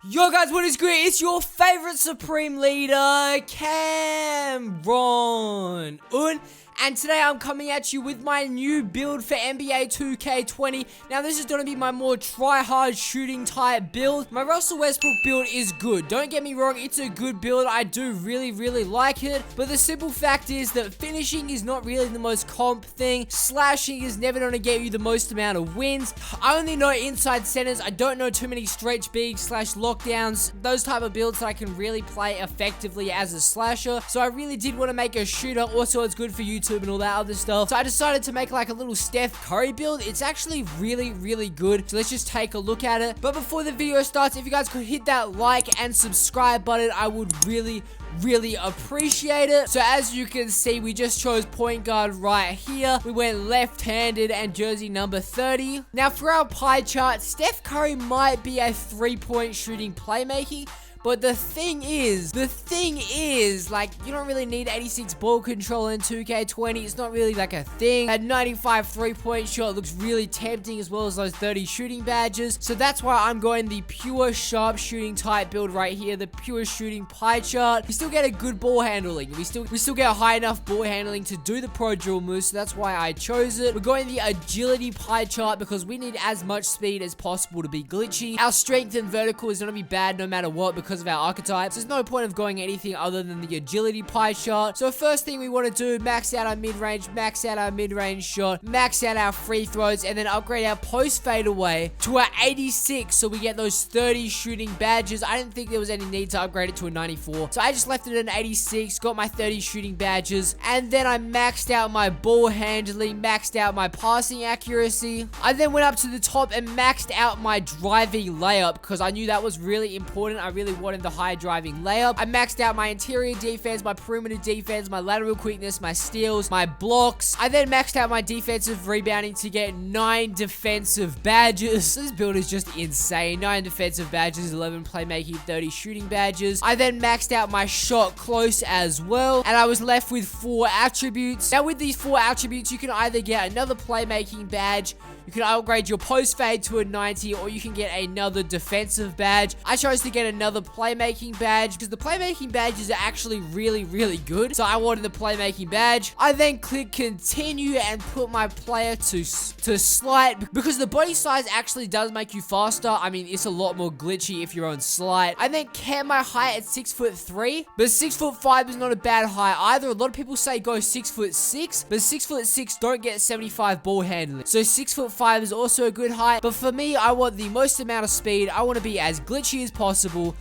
Yo guys, what is good? It's your favorite Supreme Leader, Cameron. And today I'm coming at you with my new build for NBA 2K20. Now this is going to be my more try-hard shooting type build. My Russell Westbrook build is good. Don't get me wrong, it's a good build. I do really like it. But the simple fact is that finishing is not really the most comp thing. Slashing is never going to get you the most amount of wins. I only know inside centers. I don't know too many stretch bigs / lockdowns. Those type of builds that I can really play effectively as a slasher. So I really did want to make a shooter. Also, it's good for YouTube and all that other stuff. So I decided to make like a little Steph Curry build. It's actually really good. So let's just take a look at it. But before the video starts, if you guys could hit that like and subscribe button, I would really appreciate it. So as you can see, we just chose point guard right here. We went left-handed and jersey number 30. Now for our pie chart, Steph Curry might be a 3-point shooting playmaking. But the thing is, like, you don't really need 86 ball control in 2K20. It's not really like a thing. That 95 3-point shot looks really tempting, as well as those 30 shooting badges. So that's why I'm going the pure sharpshooting type build right here, the pure shooting pie chart. We still get a good ball handling. We still get a high enough ball handling to do the pro dribble moves. So that's why I chose it. We're going the agility pie chart because we need as much speed as possible to be glitchy. Our strength and vertical is going to be bad no matter what because of our archetypes. There's no point of going anything other than the agility pie chart. So first thing we want to do, max out our mid-range, max out our mid-range shot, max out our free throws, and then upgrade our post fadeaway to our 86 so we get those 30 shooting badges. I didn't think there was any need to upgrade it to a 94. So I just left it at an 86, got my 30 shooting badges, and then I maxed out my ball handling, maxed out my passing accuracy. I then went up to the top and maxed out my driving layup because I knew that was really important. I really wanted the high driving layup. I maxed out my interior defense, my perimeter defense, my lateral quickness, my steals, my blocks. I then maxed out my defensive rebounding to get 9 defensive badges. This build is just insane. 9 defensive badges, 11 playmaking, 30 shooting badges. I then maxed out my shot close as well, and I was left with 4 attributes. Now with these 4 attributes, you can either get another playmaking badge, you can upgrade your post fade to a 90, or you can get another defensive badge. I chose to get another playmaking badge because the playmaking badges are actually really good. So I wanted the playmaking badge. I then click continue and put my player to slight because the body size actually does make you faster. I mean, it's a lot more glitchy if you're on slight. I then kept my height at 6'3", but 6'5" is not a bad height either. A lot of people say go 6'6", but 6'6" don't get 75 ball handling. So 6'5" is also a good height. But for me, I want the most amount of speed. I want to be as glitchy as possible.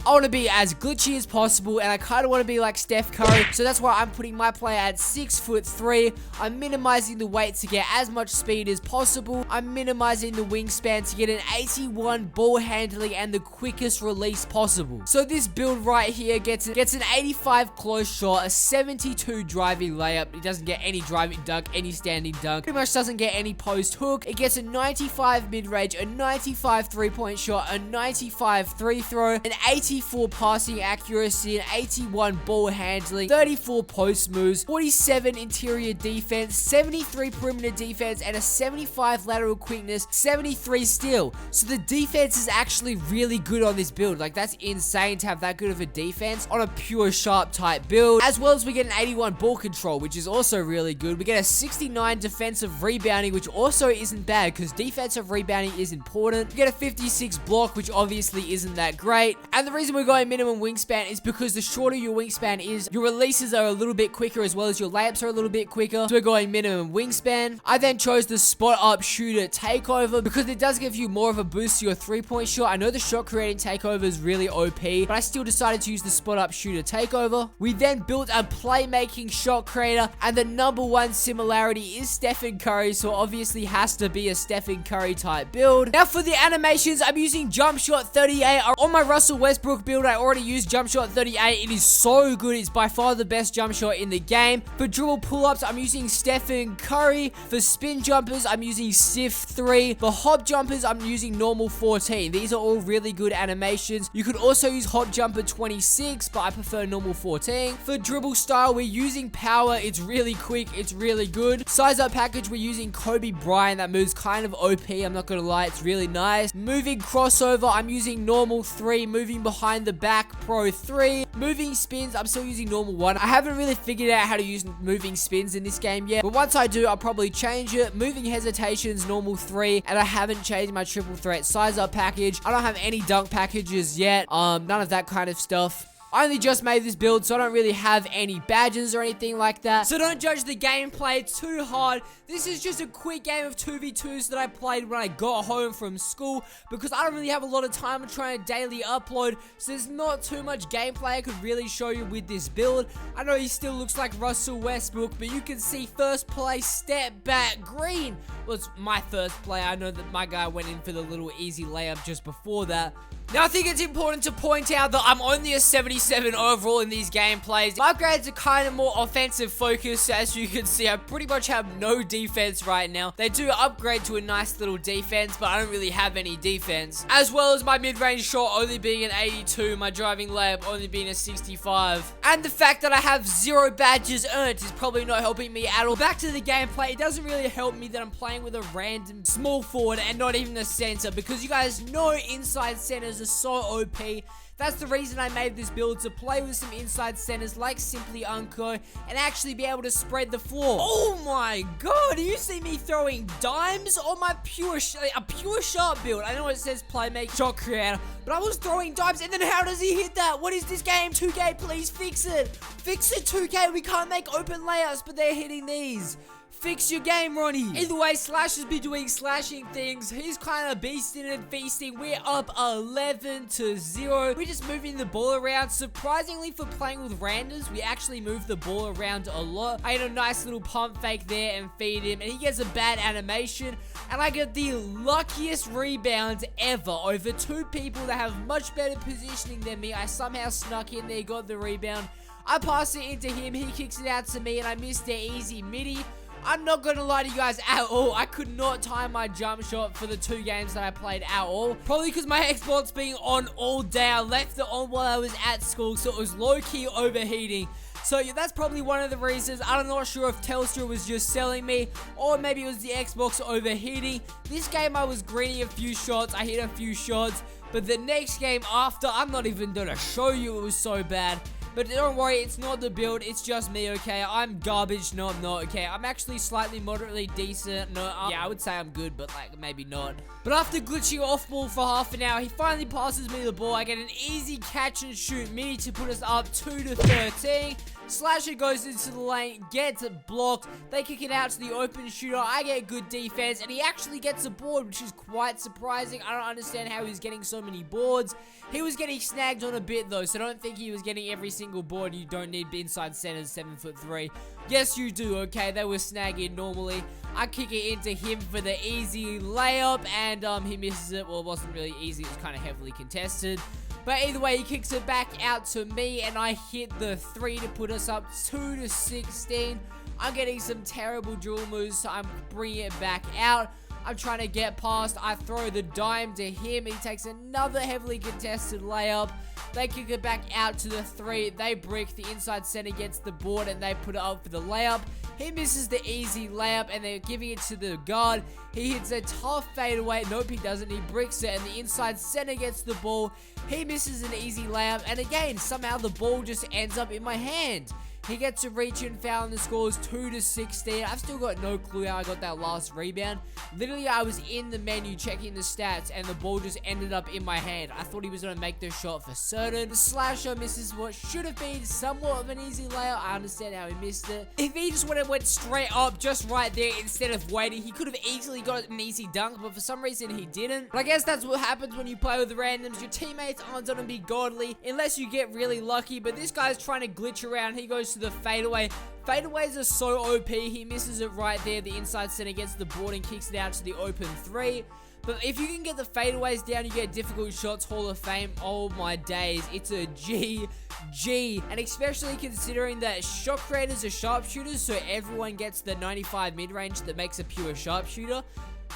And I kind of want to be like Steph Curry. So that's why I'm putting my player at 6'3". I'm minimizing the weight to get as much speed as possible. I'm minimizing the wingspan to get an 81 ball handling and the quickest release possible. So this build right here gets an 85 close shot, a 72 driving layup. It doesn't get any driving dunk, any standing dunk. Pretty much doesn't get any post hook. It gets a 95 mid-range, a 95 3-point shot, a 95 free throw, an 84 passing accuracy, an 81 ball handling, 34 post moves, 47 interior defense, 73 perimeter defense, and a 75 lateral quickness, 73 steal. So the defense is actually really good on this build. Like, that's insane to have that good of a defense on a pure sharp type build. As well as we get an 81 ball control, which is also really good. We get a 69 defensive rebounding, which also isn't bad because defensive rebounding is important. We get a 56 block, which obviously isn't that great. And the reason we're going minimum wingspan is because the shorter your wingspan is, your releases are a little bit quicker as well as your layups are a little bit quicker. So we're going minimum wingspan. I then chose the spot up shooter takeover because it does give you more of a boost to your 3-point shot. I know the shot creating takeover is really OP, but I still decided to use the spot up shooter takeover. We then built a playmaking shot creator, and the #1 similarity is Stephen Curry, so obviously has to be a Stephen Curry type build. Now for the animations, I'm using Jumpshot 38. On my Russell Westbrook build, I already used Jumpshot 38. It is so good. It's by far the best jump shot in the game. For dribble pull-ups, I'm using Stephen Curry. For spin jumpers, I'm using Sif 3. For hop jumpers, I'm using normal 14. These are all really good animations. You could also use hop jumper 26, but I prefer normal 14. For dribble style, we're using power. It's really quick. It's really good. Size up package, we're using Kobe Bryant. That moves kind kind of OP, I'm not gonna lie, it's really nice. Moving crossover, I'm using normal 3. Moving behind the back, pro 3. Moving spins, I'm still using normal 1. I haven't really figured out how to use moving spins in this game yet, but once I do, I'll probably change it. Moving hesitations, normal 3, and I haven't changed my triple threat size up package. I don't have any dunk packages yet, none of that kind of stuff. I only just made this build, so I don't really have any badges or anything like that. So don't judge the gameplay too hard. This is just a quick game of 2v2s that I played when I got home from school, because I don't really have a lot of time to try and daily upload, so there's not too much gameplay I could really show you with this build. I know he still looks like Russell Westbrook, but you can see first play, step back, green. Well, it's my first play. I know that my guy went in for the little easy layup just before that. Now, I think it's important to point out that I'm only a 77 overall in these gameplays. My grades are kind of more offensive focused. As you can see, I pretty much have no defense right now. They do upgrade to a nice little defense, but I don't really have any defense. As well as my mid-range shot only being an 82, my driving layup only being a 65. And the fact that I have 0 badges earned is probably not helping me at all. Back to the gameplay, it doesn't really help me that I'm playing with a random small forward and not even a center, because you guys know inside centers are so OP. That's the reason I made this build, to play with some inside centers like Simply Unco and actually be able to spread the floor. Oh my god, do you see me throwing dimes on my pure sharp build? I know it says playmaker, shot creator, but I was throwing dimes, and then how does he hit that? What is this game? 2K, please fix it. Fix it, 2K. We can't make open layouts, but they're hitting these. Fix your game, Ronnie. Either way, Slash has been doing slashing things. He's kind of beasting and feasting. We're up 11-0. We're just moving the ball around. Surprisingly, for playing with randoms, we actually move the ball around a lot. I had a nice little pump fake there and feed him, and he gets a bad animation, and I get the luckiest rebound ever over 2 people that have much better positioning than me. I somehow snuck in there, got the rebound. I pass it into him. He kicks it out to me, and I missed the easy midi. I'm not gonna lie to you guys at all. I could not time my jump shot for the 2 games that I played at all. Probably because my Xbox being on all day. I left it on while I was at school, so it was low-key overheating. So yeah, that's probably one of the reasons. I'm not sure if Telstra was just selling me, or maybe it was the Xbox overheating. This game I was greening a few shots. I hit a few shots. But the next game after, I'm not even gonna show you, it was so bad. But don't worry, it's not the build, it's just me, okay? I'm garbage, no I'm not, okay? I'm actually slightly moderately decent. No, yeah, I would say I'm good, but like, maybe not. But after glitching off ball for half an hour, he finally passes me the ball. I get an easy catch and shoot mini to put us up 2-13. Slasher goes into the lane, gets it blocked. They kick it out to the open shooter. I get good defense, and he actually gets a board, which is quite surprising. I don't understand how he's getting so many boards. He was getting snagged on a bit, though, so don't think he was getting every single board. You don't need inside centers, 7'3". Yes, you do, okay? They were snagging normally. I kick it into him for the easy layup, and he misses it. Well, it wasn't really easy. It was kind of heavily contested. But either way, he kicks it back out to me, and I hit the 3 to put us up 2-16. I'm getting some terrible dribble moves, so I'm bringing it back out. I'm trying to get past. I throw the dime to him. He takes another heavily contested layup. They kick it back out to the 3. They brick. The inside center gets the board, and they put it up for the layup. He misses the easy layup, and they're giving it to the guard. He hits a tough fadeaway. Nope, he doesn't. He bricks it, and the inside center gets the ball. He misses an easy layup, and again, somehow the ball just ends up in my hand. He gets a reach and foul, and the score is 2-16. I've still got no clue how I got that last rebound. Literally, I was in the menu checking the stats, and the ball just ended up in my hand. I thought he was going to make the shot for certain. The slasher misses what should have been somewhat of an easy layup. I understand how he missed it. If he just would have went straight up just right there instead of waiting, he could have easily got an easy dunk, but for some reason he didn't. But I guess that's what happens when you play with randoms. Your teammates aren't going to be godly unless you get really lucky, but this guy's trying to glitch around. He goes to the fadeaway. Fadeaways are so OP. He misses it right there. The inside center gets the board and kicks it out to the open 3. But if you can get the fadeaways down, you get difficult shots, Hall of Fame. Oh my days, it's a GG. And especially considering that shot creators are sharpshooters, so everyone gets the 95 mid-range that makes a pure sharpshooter.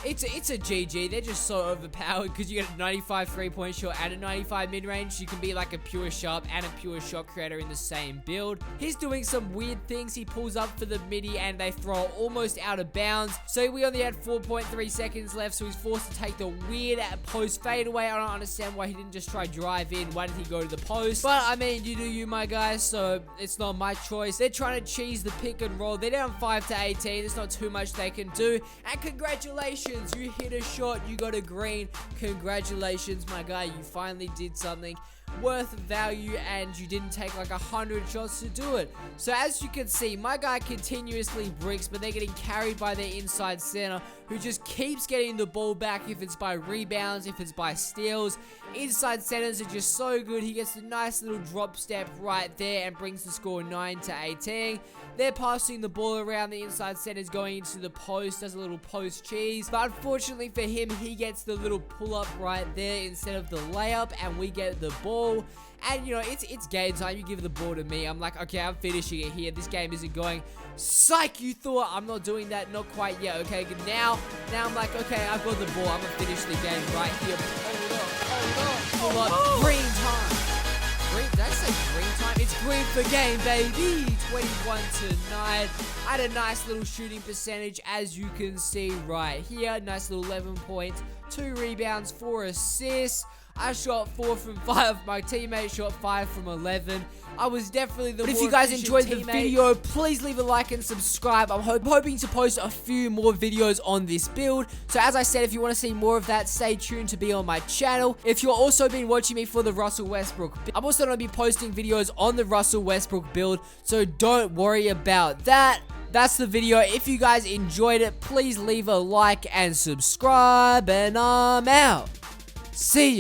it's a GG. They're just so overpowered because you get a 95 3-point shot and a 95 mid-range. You can be like a pure sharp and a pure shot creator in the same build. He's doing some weird things. He pulls up for the midi and they throw it almost out of bounds. So we only had 4.3 seconds left, so he's forced to take the weird post fadeaway. I don't understand why he didn't just try drive in. Why did he go to the post? But I mean, you do you, my guys, so it's not my choice. They're trying to cheese the pick and roll. They're down 5-18. There's not too much they can do. And congratulations, you hit a shot, you got a green. Congratulations, my guy, you finally did something worth value, and you didn't take like 100 shots to do it. So as you can see, my guy continuously bricks, but they're getting carried by their inside center, who just keeps getting the ball back, if it's by rebounds, if it's by steals. Inside centers are just so good. He gets a nice little drop step right there and brings the score 9-18. They're passing the ball around. The inside centers going into the post, does a little post cheese, but unfortunately for him, he gets the little pull up right there instead of the layup, and we get the ball. And you know, it's game time. You give the ball to me. I'm like, okay, I'm finishing it here. This game isn't going. Psych, you thought. I'm not doing that. Not quite yet. Okay, good. Now I'm like, okay, I've got the ball. I'm gonna finish the game right here. Hold up. Green time. Green, did I say green time? It's green for game, baby. 21-9. I had a nice little shooting percentage, as you can see right here. Nice little 11 points, 2 rebounds, 4 assists. I shot 4 from 5. My teammate shot 5 from 11. I was definitely the more efficient teammate. If you guys enjoyed the video, please leave a like and subscribe. I'm hoping to post a few more videos on this build. So as I said, if you want to see more of that, stay tuned to be on my channel. If you've also been watching me for the Russell Westbrook, I'm also going to be posting videos on the Russell Westbrook build, so don't worry about that. That's the video. If you guys enjoyed it, please leave a like and subscribe, and I'm out. See ya.